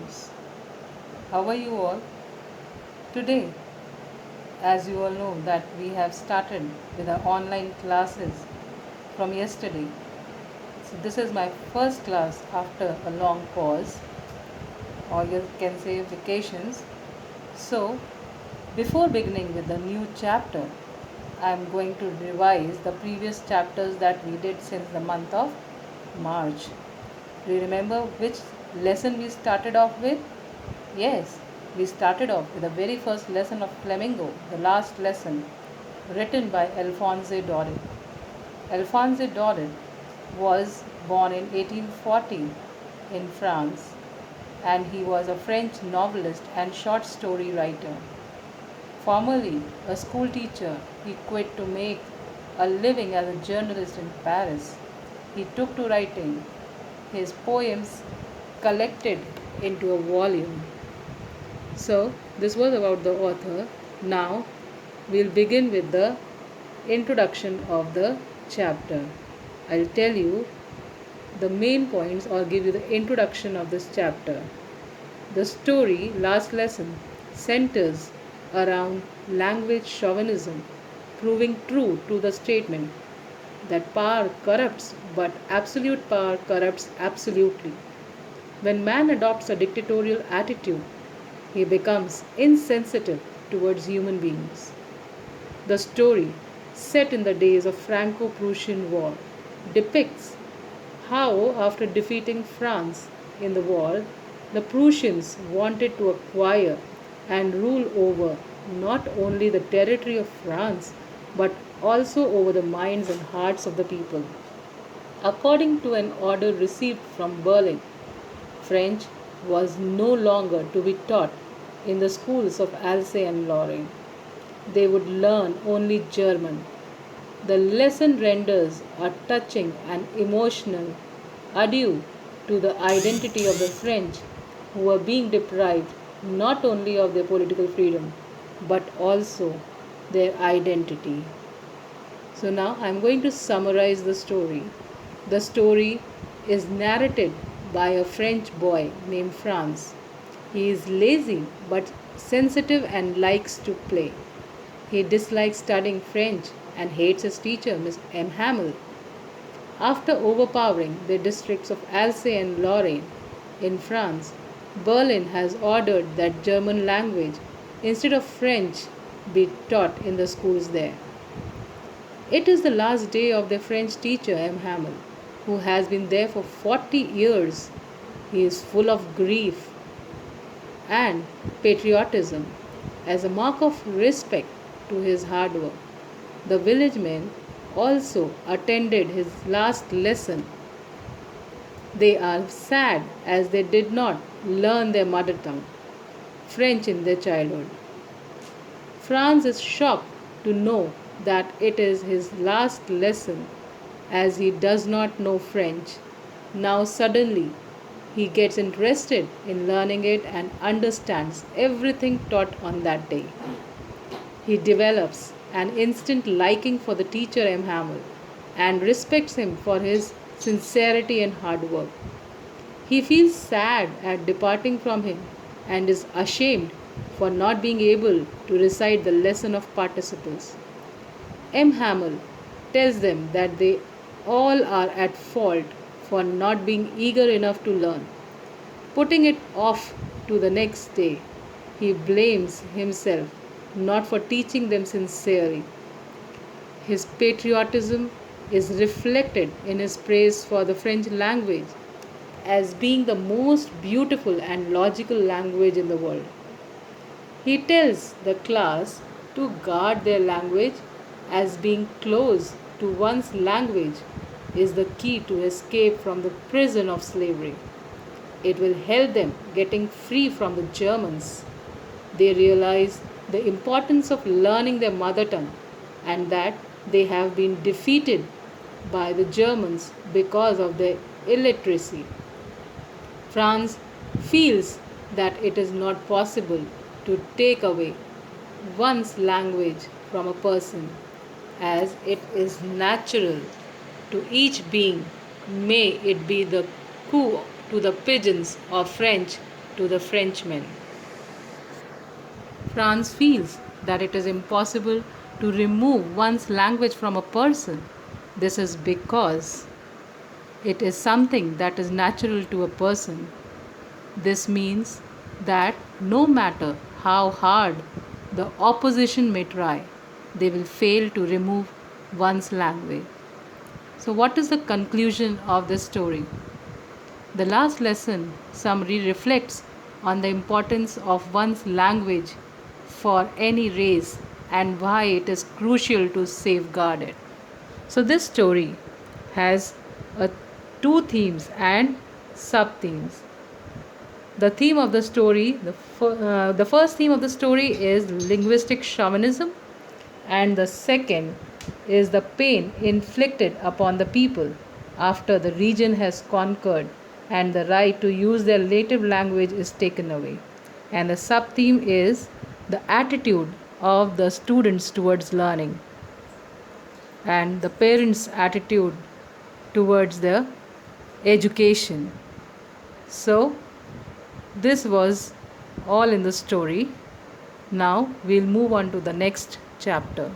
students. How are you all? Today, as you all know, that we have started with our online classes from yesterday. So this is my first class after a long pause, or you can say vacations. So before beginning with the new chapter, I am going to revise the previous chapters that we did since the month of March. Do you remember which lesson we started off with? Yes, we started off with the very first lesson of Flamingo, the last lesson, written by Alphonse Daudet. Alphonse Daudet was born in 1840 in France, and he was a French novelist and short story writer. Formerly a school teacher, he quit to make a living as a journalist in Paris. He took to writing his poems collected into a volume. So, this was about the author. Now, we'll begin with the introduction of the chapter. I'll tell you the main points or give you the introduction of this chapter. The story, last lesson, centers around language chauvinism, proving true to the statement that power corrupts, but absolute power corrupts absolutely. When man adopts a dictatorial attitude, he becomes insensitive towards human beings. The story, set in the days of Franco Prussian War, depicts how, after defeating France in the war, the Prussians wanted to acquire and rule over not only the territory of France but also over the minds and hearts of the people. According to an order received from Berlin, French was no longer to be taught in the schools of Alsace-Lorraine. They would learn only German. The lesson renders a touching and emotional adieu to the identity of the French, who were being deprived not only of their political freedom but also their identity. So now I am going to summarize the story. The story is narrated by a French boy named Franz. He is lazy but sensitive and likes to play. He dislikes studying French and hates his teacher, Miss M. Hamel. After overpowering the districts of Alsace and Lorraine in France, Berlin has ordered that German language instead of French be taught in the schools there. It is the last day of their French teacher, M. Hamel, who has been there for 40 years. He is full of grief and patriotism as a mark of respect to his hard work. The village men also attended his last lesson. They are sad as they did not learn their mother tongue, French, in their childhood. Franz is shocked to know that it is his last lesson as he does not know French. Now, suddenly, he gets interested in learning it and understands everything taught on that day. He develops an instant liking for the teacher M. Hamel and respects him for his sincerity and hard work. He feels sad at departing from him and is ashamed for not being able to recite the lesson of participles. M. Hamel tells them that they all are at fault for not being eager enough to learn. Putting it off to the next day, he blames himself not for teaching them sincerely. His patriotism is reflected in his praise for the French language as being the most beautiful and logical language in the world. He tells the class to guard their language as being close to one's language is the key to escape from the prison of slavery. It will help them getting free from the Germans. They realize the importance of learning their mother tongue and that they have been defeated by the Germans because of their illiteracy. Franz feels that it is not possible to take away one's language from a person as it is natural to each being, may it be the coo to the pigeons or French to the Frenchman. France feels that it is impossible to remove one's language from a person. This is because it is something that is natural to a person. This means that no matter how hard the opposition may try, they will fail to remove one's language. So, what is the conclusion of this story? The last lesson summary reflects on the importance of one's language for any race and why it is crucial to safeguard it. So, this story has two themes and sub themes. The theme of the story, the first theme of the story is linguistic chauvinism, and the second is the pain inflicted upon the people after the region has conquered and the right to use their native language is taken away. And the sub theme is the attitude of the students towards learning and the parents' attitude towards the education. So, this was all in the story. Now we'll move on to the next chapter.